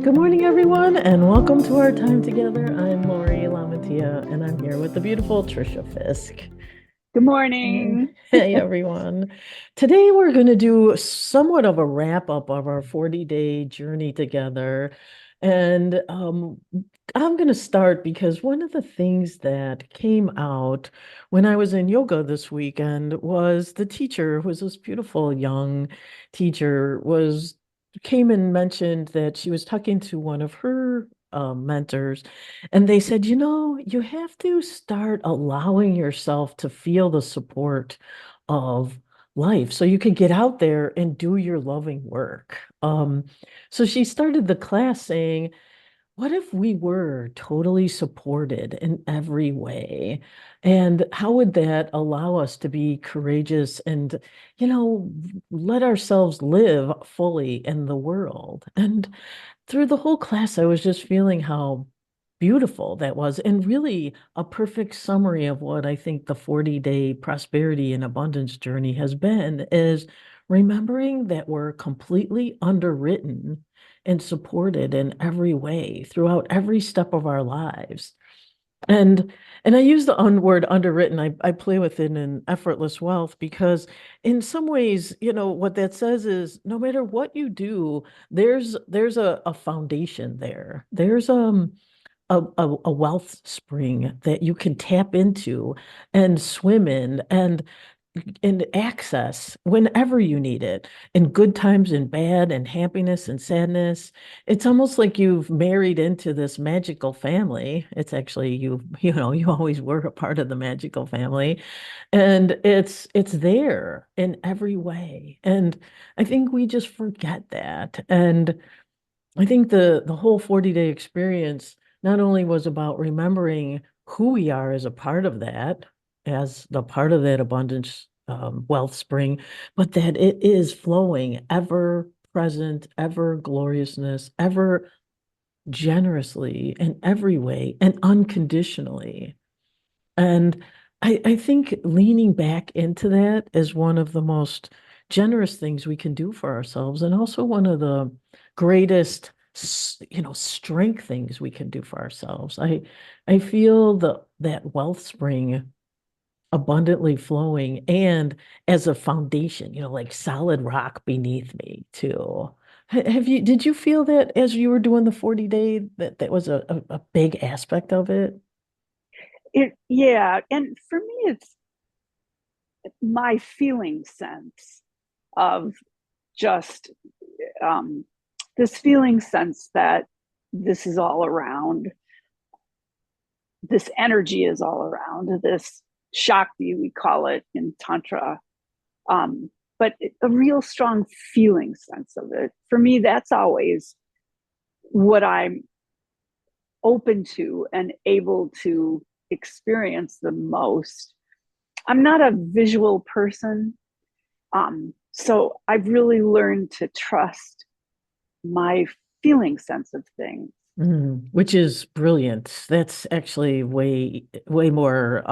Good morning, everyone, and welcome to our time together. I'm Laurie LaMantia, and I'm here with the beautiful Tricia Fiske. Good morning. Hey, everyone. Today, we're going to do somewhat of a wrap up of our 40-day journey together. And I'm going to start because one of the things that came out when I was in yoga this weekend was the teacher, who was this beautiful young teacher, was came and mentioned that she was talking to one of her mentors, and they said, you have to start allowing yourself to feel the support of life so you can get out there and do your loving work. So she started the class saying, what if we were totally supported in every way? And how would that allow us to be courageous and, you know, let ourselves live fully in the world? And through the whole class, I was just feeling how beautiful that was, and really a perfect summary of what I think the 40-day prosperity and abundance journey has been is remembering that we're completely underwritten and supported in every way throughout every step of our lives. And I use the word underwritten. I play with it in Effortless Wealth because in some ways, what that says is no matter what you do, there's a foundation there. There's a wealth spring that you can tap into and swim in and access whenever you need it, in good times and bad, and happiness and sadness. It's almost like you've married into this magical family. It's actually you always were a part of the magical family, and it's there in every way. And I think we just forget that. And I think the whole 40-day experience not only was about remembering who we are as a part of that, as the part of that abundance wealth spring, but that it is flowing ever present, ever gloriousness, ever generously in every way and unconditionally. And I think leaning back into that is one of the most generous things we can do for ourselves, and also one of the greatest, strength things we can do for ourselves. I feel that wealth spring abundantly flowing and as a foundation, like solid rock beneath me too. Did you feel that as you were doing the 40-day that was a big aspect of it? Yeah, and for me, it's my feeling sense of just this feeling sense that this is all around, this energy is all around, this Shakti, we call it in Tantra. Um, but a real strong feeling sense of it. For me, that's always what I'm open to and able to experience the most. I'm not a visual person. So I've really learned to trust my feeling sense of things. Which is brilliant. That's actually way more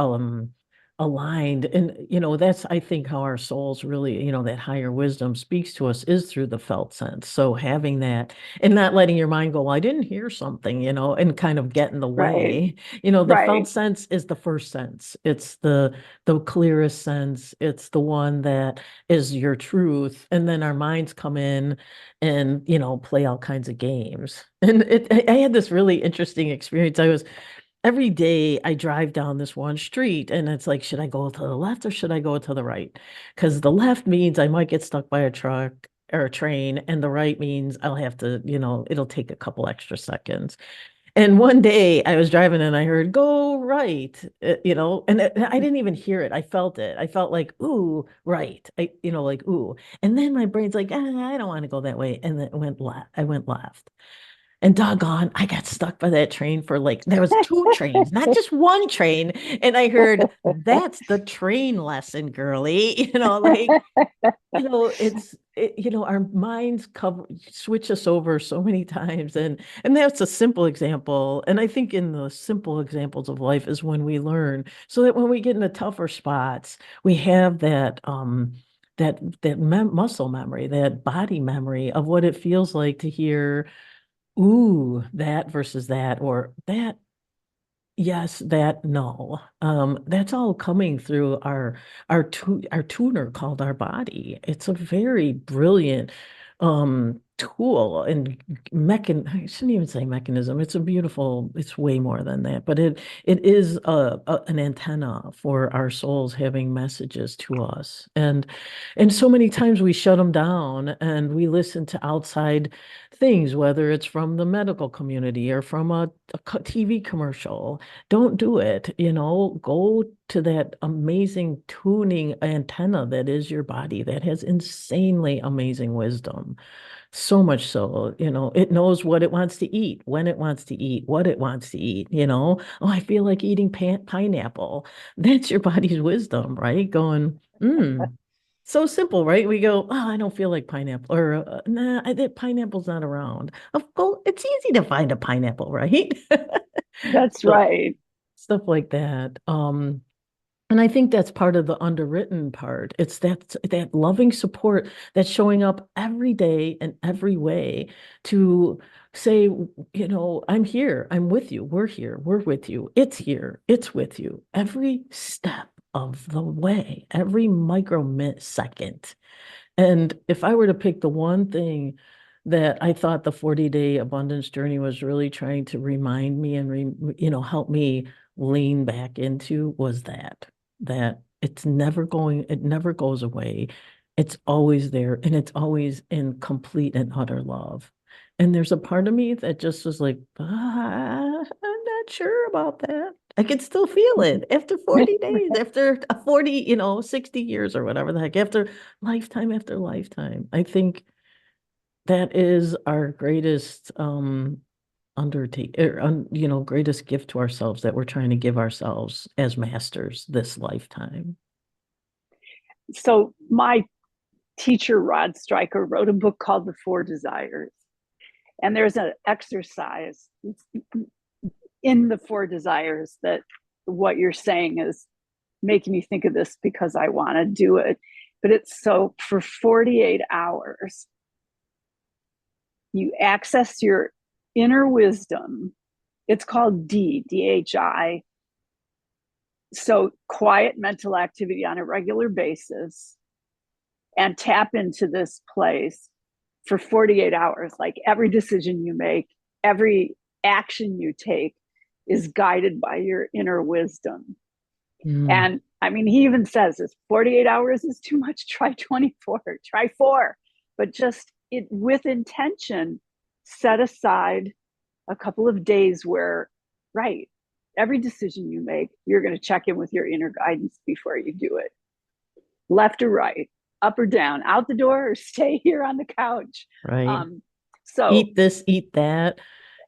aligned. And that's I think how our souls really, that higher wisdom speaks to us is through the felt sense. So having that and not letting your mind go, well, I didn't hear something, and kind of get in the Right. way. The felt Right. sense is the first sense. It's the clearest sense. It's the one that is your truth. And then our minds come in and play all kinds of games. And I had this really interesting experience. I was every day I drive down this one street and it's like, should I go to the left or should I go to the right? Because the left means I might get stuck by a truck or a train, and the right means I'll have to, it'll take a couple extra seconds. And one day I was driving and I heard go right, and I didn't even hear it. I felt it. I felt like, ooh, right. Like, ooh. And then my brain's like, I don't want to go that way. And then it went left. I went left. And doggone, I got stuck by that train for like, there was two trains, not just one train. And I heard, that's the train lesson, girly. Our minds cover switch us over so many times. And that's a simple example. And I think in the simple examples of life is when we learn, so that when we get into tougher spots, we have that muscle memory, that body memory of what it feels like to hear Ooh, that versus that, or that. Yes, that no. That's all coming through our tuner called our body. It's a very brilliant tool and I shouldn't even say mechanism. It's a beautiful, it's way more than that, but it is an antenna for our souls having messages to us. And so many times we shut them down and we listen to outside things, whether it's from the medical community or from a TV commercial. Don't do it, go to that amazing tuning antenna that is your body that has insanely amazing wisdom. So much so, it knows what it wants to eat, when it wants to eat, what it wants to eat. Oh, I feel like eating pineapple. That's your body's wisdom, right? Going, so simple, right? We go, oh, I don't feel like pineapple, or nah, that pineapple's not around. Of course, it's easy to find a pineapple, right? That's So right. stuff like that. And I think that's part of the underwritten part. It's that loving support that's showing up every day in every way to say, I'm here, I'm with you, we're here, we're with you, it's here, it's with you, every step of the way, every microsecond. And if I were to pick the one thing that I thought the 40-day abundance journey was really trying to remind me and help me lean back into, was that it never goes away. It's always there and it's always in complete and utter love. And there's a part of me that just was like, I'm not sure about that. I can still feel it after 40 days, after a 40, 60 years or whatever the heck, after lifetime. I think that is our greatest undertake or greatest gift to ourselves that we're trying to give ourselves as masters this lifetime. So my teacher, Rod Stryker, wrote a book called The Four Desires. And there's an exercise in the four desires that what you're saying is making me think of this because I want to do it. But it's so for 48 hours, you access your inner wisdom. It's called DHI. So quiet mental activity on a regular basis and tap into this place for 48 hours. Like every decision you make, every action you take is guided by your inner wisdom. Mm, And I mean, he even says this 48 hours is too much, try 24, try 4, but just it with intention, set aside a couple of days where, right, every decision you make, you're going to check in with your inner guidance before you do it. Left or right, up or down, out the door or stay here on the couch. right. Um, so, Eat this, eat that,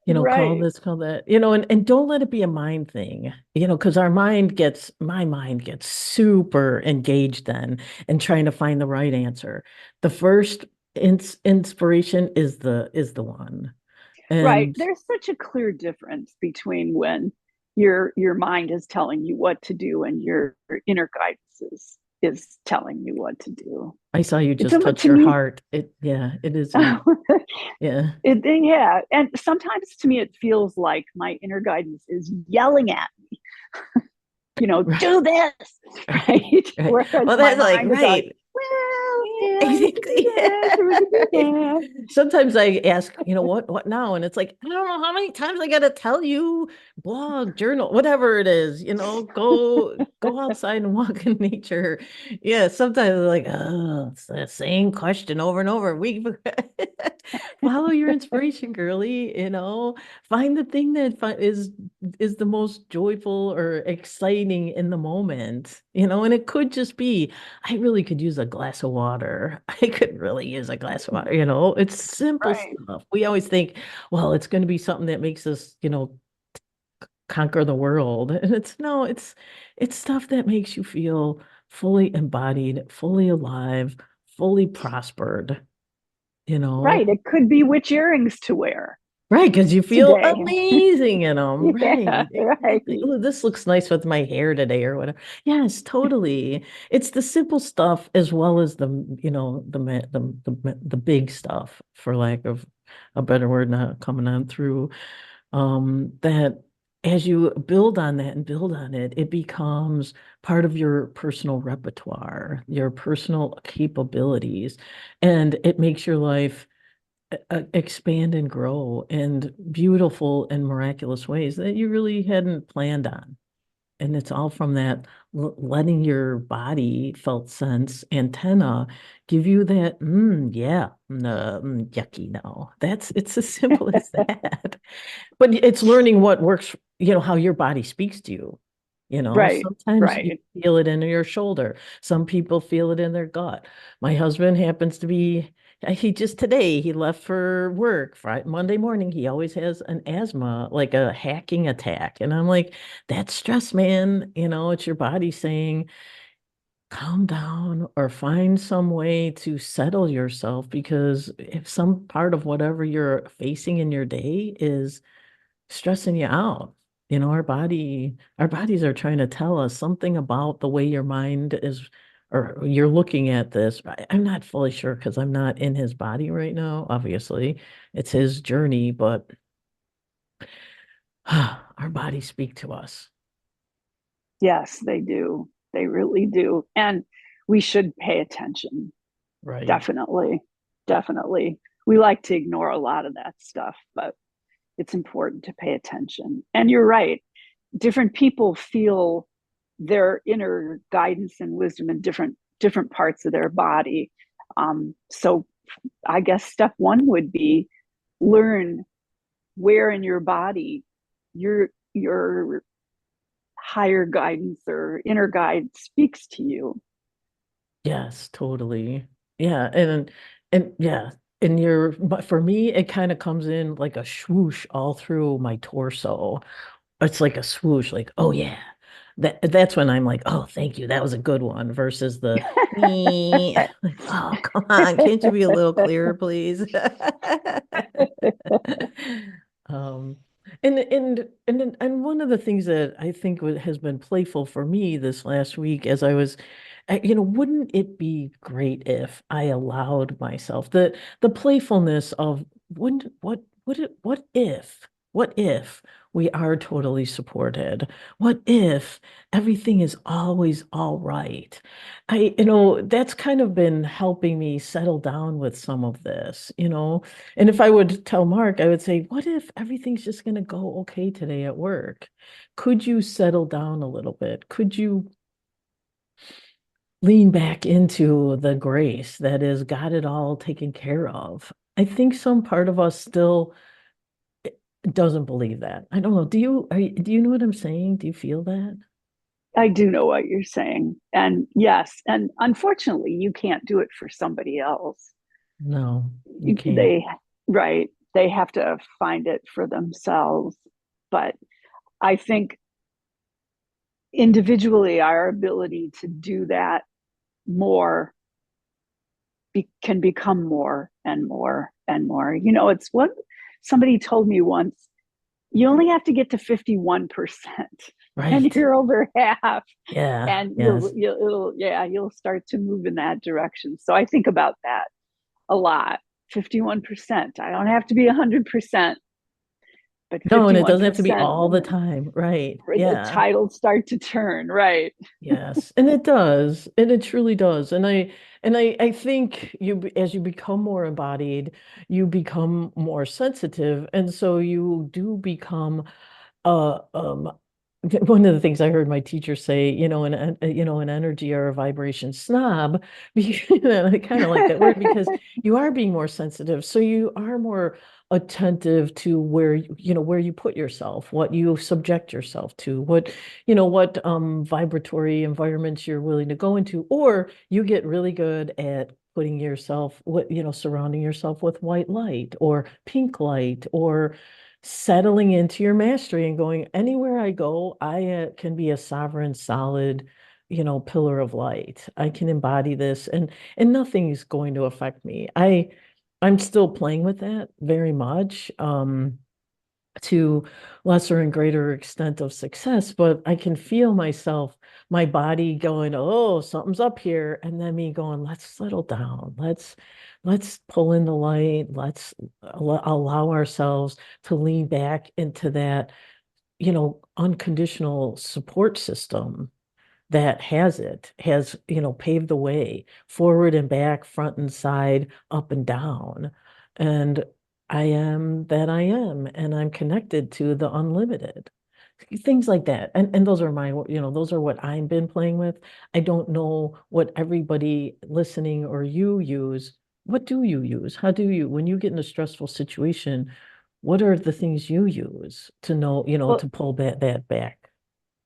call right, this, call that, and don't let it be a mind thing, because my mind gets super engaged then and trying to find the right answer. The first inspiration is the one. right. And There's such a clear difference between when your mind is telling you what to do and your inner guidance is telling you what to do. I saw you It's just almost touch to your me. heart. It is you. Yeah. Yeah, and sometimes to me it feels like my inner guidance is yelling at me, Right. do this, Right. right? Right. Whereas Well, my that's like, mind is like, right. well, yeah, we can do Exactly. this or we can do that. Sometimes I ask, what now? And it's like, I don't know how many times I got to tell you, blog, journal, whatever it is, go outside and walk in nature. Yeah, sometimes it's like, oh, it's the same question over and over. We follow your inspiration, girly, find the thing that is the most joyful or exciting in the moment, and it could just be I really could use a glass of water. I could really use a glass of water. It's simple Right. stuff. We always think, well, it's going to be something that makes us, conquer the world. And it's no, it's stuff that makes you feel fully embodied, fully alive, fully prospered, you know. Right. It could be which earrings to wear. Right, because you feel today. amazing in them. Yeah, Right, right, exactly. Oh, this looks nice with my hair today or whatever. Yes, totally. It's the simple stuff as well as the big stuff, for lack of a better word not coming on through. That as you build on that and build on it, it becomes part of your personal repertoire, your personal capabilities, and it makes your life expand and grow in beautiful and miraculous ways that you really hadn't planned on. And it's all from that letting your body felt sense antenna give you that, yeah, no, yucky, no. It's as simple as that. But it's learning what works, how your body speaks to you. right, Sometimes you right. feel it in your shoulder. Some people feel it in their gut. My husband happens to be, he just today, he left for work Friday, Monday morning. He always has an asthma, like a hacking attack. And I'm like, that's stress, man. It's your body saying, calm down or find some way to settle yourself because if some part of whatever you're facing in your day is stressing you out. Our bodies are trying to tell us something about the way your mind is, or you're looking at this. I'm not fully sure because I'm not in his body right now. Obviously, it's his journey, but our bodies speak to us. Yes, they do. They really do. And we should pay attention. Right. Definitely. Definitely. We like to ignore a lot of that stuff, but it's important to pay attention. And you're right. Different people feel their inner guidance and wisdom in different parts of their body. So I guess step one would be learn where in your body your higher guidance or inner guide speaks to you. Yes, totally. Yeah, and yeah, but for me, it kind of comes in like a swoosh all through my torso. It's like a swoosh, like, oh yeah. That's when I'm like, oh, thank you. That was a good one versus the me. Like, oh, come on. Can't you be a little clearer, please? Um, and one of the things that I think has been playful for me this last week as I was, wouldn't it be great if I allowed myself the playfulness of wouldn't what if we are totally supported? What if everything is always all right? That's kind of been helping me settle down with some of this. And if I would tell Mark, I would say, what if everything's just going to go okay today at work? Could you settle down a little bit? Could you lean back into the grace that is got it all taken care of? I think some part of us still doesn't believe that. I don't know. Do you know what I'm saying? Do you feel that? I do know what you're saying. And yes, and unfortunately, you can't do it for somebody else. No, you can't. They, right, they have to find it for themselves. But I think individually, our ability to do that more can become more and more and more. It's what somebody told me once, you only have to get to 51% and Right. you're over half, Yeah. and Yes. you'll start to move in that direction. So I think about that a lot. 51%. I don't have to be 100%, but No, and it doesn't have to be 51%, all the time. Right. the Yeah. titles start to turn, right? Yes. And it does. And it truly does. And I think as you become more embodied, you become more sensitive. And so you do become one of the things I heard my teacher say, an energy or a vibration snob, I kind of like that word because you are being more sensitive. So you are more attentive to where you put yourself, what you subject yourself to, what vibratory environments you're willing to go into, or you get really good at putting yourself, surrounding yourself with white light or pink light or settling into your mastery and going anywhere I go, I can be a sovereign, solid, pillar of light. I can embody this and nothing's going to affect me. I'm still playing with that very much. to lesser and greater extent of success, but I can feel myself, my body going, oh, something's up here. And then me going, let's settle down. Let's pull in the light. Let's allow ourselves to lean back into that, unconditional support system that has paved the way forward and back, front and side, up and down. And I am that I am, and I'm connected to the unlimited. Things like that. And those are those are what I've been playing with. I don't know what everybody listening or you use. What do you use? How do you, when you get in a stressful situation, what are the things you use to know, Well, to pull that back?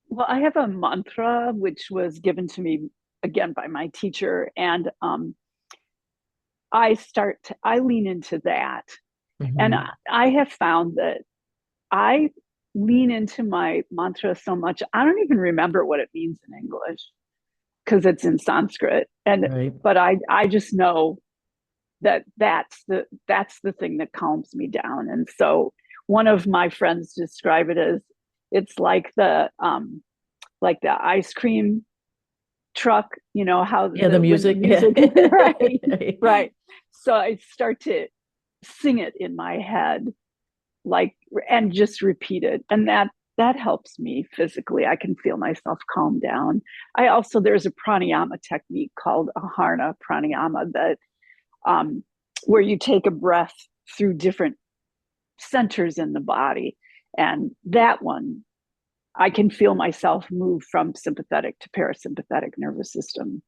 well, I have a mantra which was given to me again by my teacher, and I lean into that, and Mhm. I have found that I lean into my mantra so much I don't even remember what it means in English because it's in Sanskrit, and Right. but I just know that that's the thing that calms me down. And so one of my friends describe it as it's like the ice cream truck, how Yeah, the when the music. Yeah. music right, Right. right. So I start to sing it in my head, like, and just repeat it, and that helps me physically. I can feel myself calm down. I also, there's a pranayama technique called Aharna pranayama that um, where you take a breath through different centers in the body. And that one, I can feel myself move from sympathetic to parasympathetic nervous system.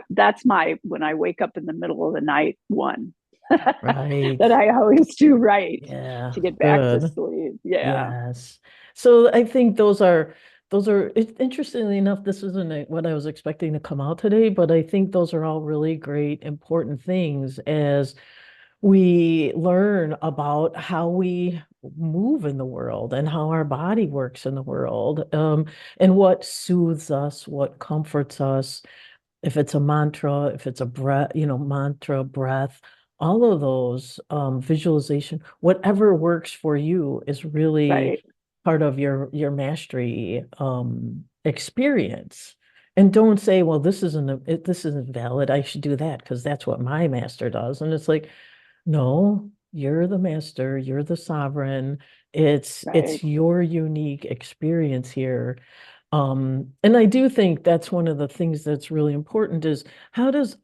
That's my, when I wake up in the middle of the night, one Right. that I always do, right, Yeah. to get back to Good. sleep. Yeah. Yes. So I think those are interestingly enough, this isn't what I was expecting to come out today, but I think those are all really great, important things as we learn about how we move in the world and how our body works in the world, and what soothes us, what comforts us, if it's a mantra, if it's a breath, mantra, breath, all of those, visualization, whatever works for you is really Right. part of your mastery experience. And don't say, well, this isn't valid. I should do that because that's what my master does. And it's like, no, you're the master, you're the sovereign. It's Right. your unique experience here. And I do think that's one of the things that's really important is how does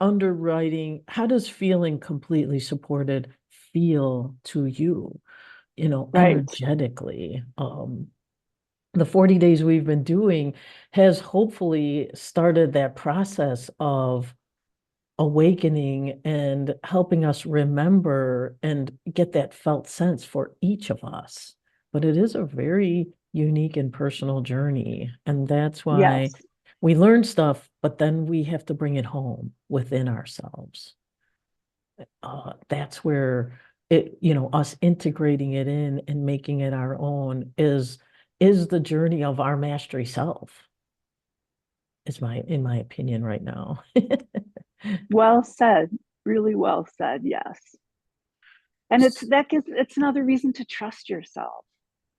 feeling completely supported feel to you, Right. energetically? The 40 days we've been doing has hopefully started that process of awakening and helping us remember and get that felt sense for each of us. But it is a very unique and personal journey. And that's Yes. why we learn stuff, but then we have to bring it home within ourselves. That's where us integrating it in and making it our own is the journey of our mastery self, in my opinion right now. Well said. Really well said. Yes. And it's another reason to trust yourself.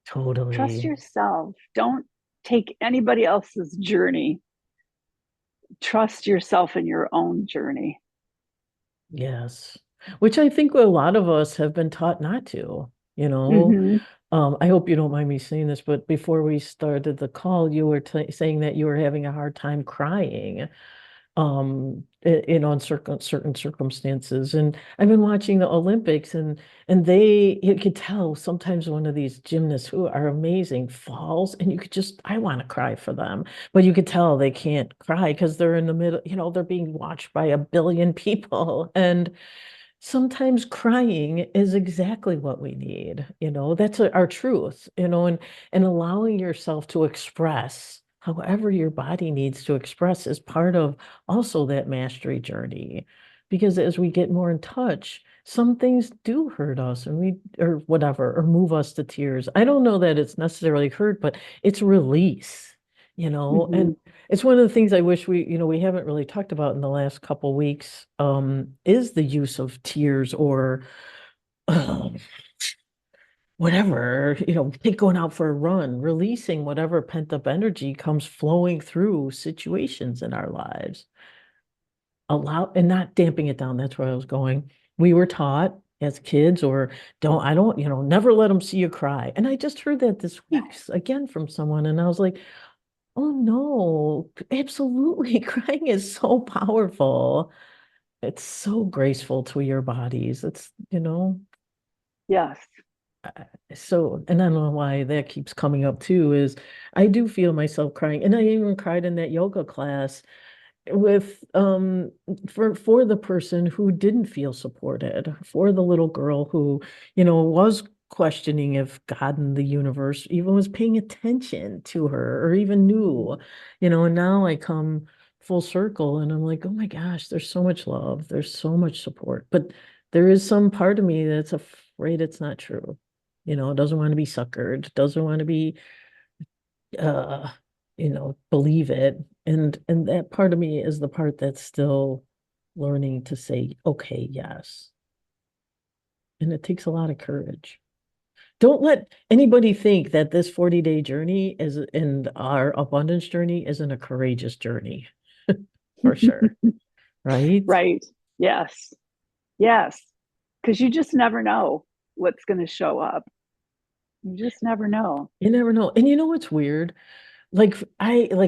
Trust Totally. yourself. Don't take anybody else's journey. Trust yourself in your own journey. Yes. Which I think a lot of us have been taught not to, you know. Mm-hmm. I hope you don't mind me saying this, but before we started the call, you were t saying that you were having a hard time crying, on certain circumstances. And I've been watching the Olympics, and you could tell sometimes one of these gymnasts who are amazing falls, and I want to cry for them, but you could tell they can't cry because they're in the middle, they're being watched by a billion people. And sometimes crying is exactly what we need. That's our truth, and allowing yourself to express however your body needs to express is part of also that mastery journey. Because as we get more in touch, some things do hurt us or whatever, or move us to tears. I don't know that it's necessarily hurt, but it's release, Mm-hmm. and it's one of the things I wish we haven't really talked about in the last couple weeks, is the use of tears or whatever, take going out for a run, releasing whatever pent up energy comes flowing through situations in our lives. Allow and not damping it down. That's where I was going. We were taught as kids, or I don't, never let them see you cry. And I just heard that this week again from someone, and I was like, oh no, absolutely. Crying is so powerful. It's so graceful to your bodies. Yes. So, and I don't know why that keeps coming up too, is I do feel myself crying. And I even cried in that yoga class with for the person who didn't feel supported, for the little girl who, was questioning if God and the universe even was paying attention to her or even knew, and now I come full circle and I'm like, oh my gosh, there's so much love, there's so much support. But there is some part of me that's afraid it's not true. Doesn't want to be suckered, doesn't want to be uh believe it. And that part of me is the part that's still learning to say, okay, yes. And it takes a lot of courage. Don't let anybody think that this 40-day journey is and our abundance journey isn't a courageous journey. For sure. Right? Right. Yes. Yes. Because you just never know what's going to show up. You just never know. You never know. And you know what's weird? Like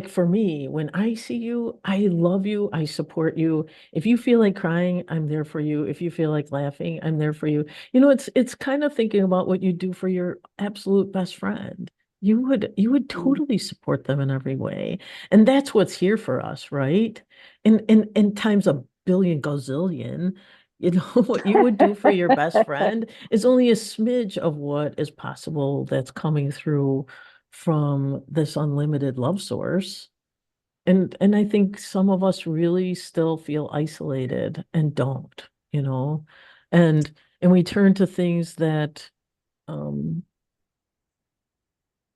for me, when I see you, I love you, I support you. If you feel like crying, I'm there for you. If you feel like laughing, I'm there for you. It's kind of thinking about what you do for your absolute best friend. You would Mm. totally support them in every way. And that's what's here for us, right? And times a billion gazillion, what you would do for your best friend is only a smidge of what is possible that's coming through from this unlimited love source. And I think some of us really still feel isolated and don't, you know. And and we turn to things that um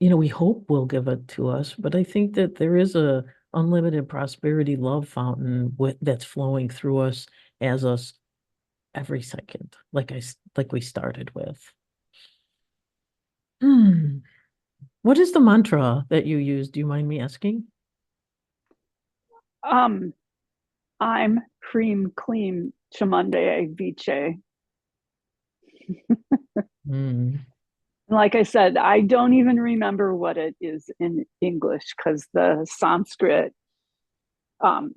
we hope will give it to us, but I think that there is a unlimited prosperity love fountain that's flowing through us as us every second, like we started with. Hmm. What is the mantra that you use? Do you mind me asking? um, I'm cream clean chamunde viche. Hmm. Like I said, I don't even remember what it is in English because um,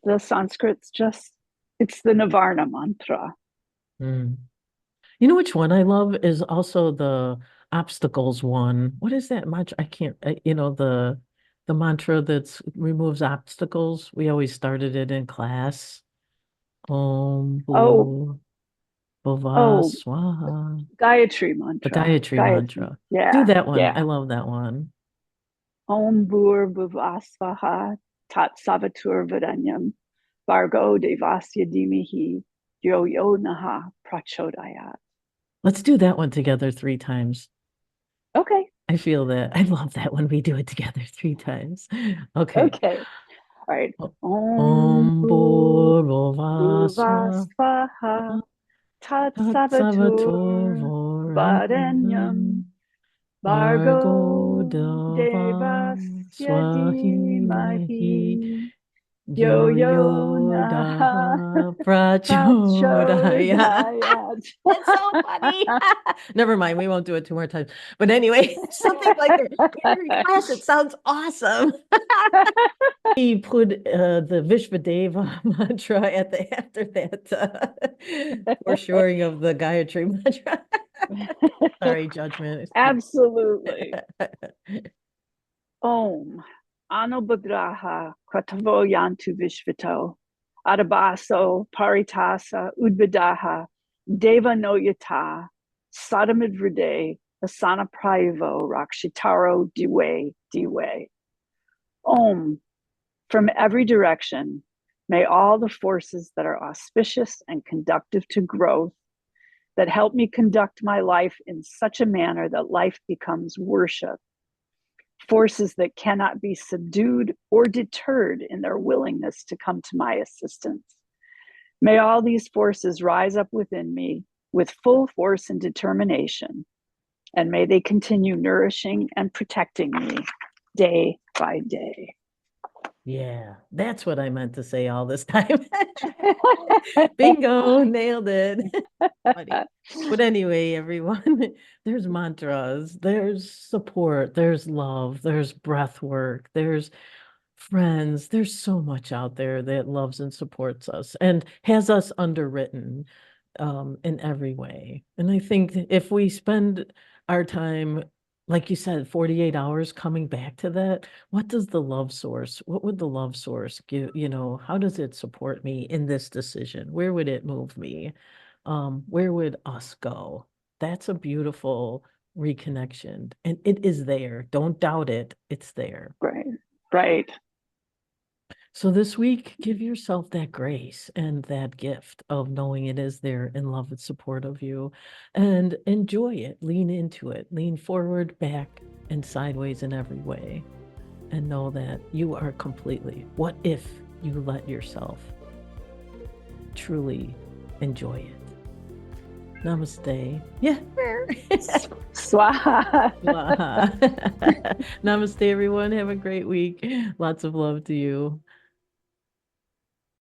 the Sanskrit's just, it's the Nivarna mantra. Hmm. You know which one I love is also the obstacles one. What is that much? I can't, the mantra that removes obstacles. We always started it in class. Om Oh, Bhu Bhuva oh, Swaha. Gayatri The mantra. Gayatri Gayatri. mantra. Do Yeah, that one. I yeah. love that one. Om Bhur Bhuvasvaha Tat Savatur Vadanyam Bargo Devasya Dimahi Yo Yo Naha Prachodayat. Let's do that one together 3 times. Okay, I feel that. I love that when we do it together 3 times. Okay. okay. All right. Om Om Bhur Bhurva Swaha. Bhuvasvaha Tat Savatur Vadanyam Tatsavaturvarenyam Bargo Bargo Dava Devasya Swahimehi Dimahi Yo Yo Yo Yo Naha Daha Prachodaya. Prachodayat. It's so funny. Never mind, we won't do it 2 more times. But anyway, something like that. In your class, it sounds awesome. He put the Vishvadeva mantra at the after that foreshoring of the Gayatri mantra. Sorry, judgment. Absolutely. Om Anubhadraha Kratavo Yantu Vishvito Adabaso Paritasa Udvidaha Deva Noyata Sadamidvride Asana Prayavo Rakshitaro Diwe Diwe. Om, from every direction, may all the forces that are auspicious and conductive to growth, that help me conduct my life in such a manner that life becomes worship, forces that cannot be subdued or deterred in their willingness to come to my assistance. May all these forces rise up within me with full force and determination, and may they continue nourishing and protecting me day by day. Yeah, that's what I meant to say all this time. Bingo, nailed it. Funny. But anyway, everyone, there's mantras, there's support, there's love, there's breath work, there's friends. There's so much out there that loves and supports us and has us underwritten in every way. And I think that if we spend our time, like you said, 48 hours coming back to that, what does the love source, what would the love source give, how does it support me in this decision? Where would it move me? Where would us go? That's a beautiful reconnection. And it is there. Don't doubt it. It's there. Right, right. So this week, give yourself that grace and that gift of knowing it is there in love and support of you, and enjoy it. Lean into it. Lean forward, back, and sideways in every way. And know that you are completely. What if you let yourself truly enjoy it? Namaste. Yeah. Swaha. Namaste, everyone. Have a great week. Lots of love to you.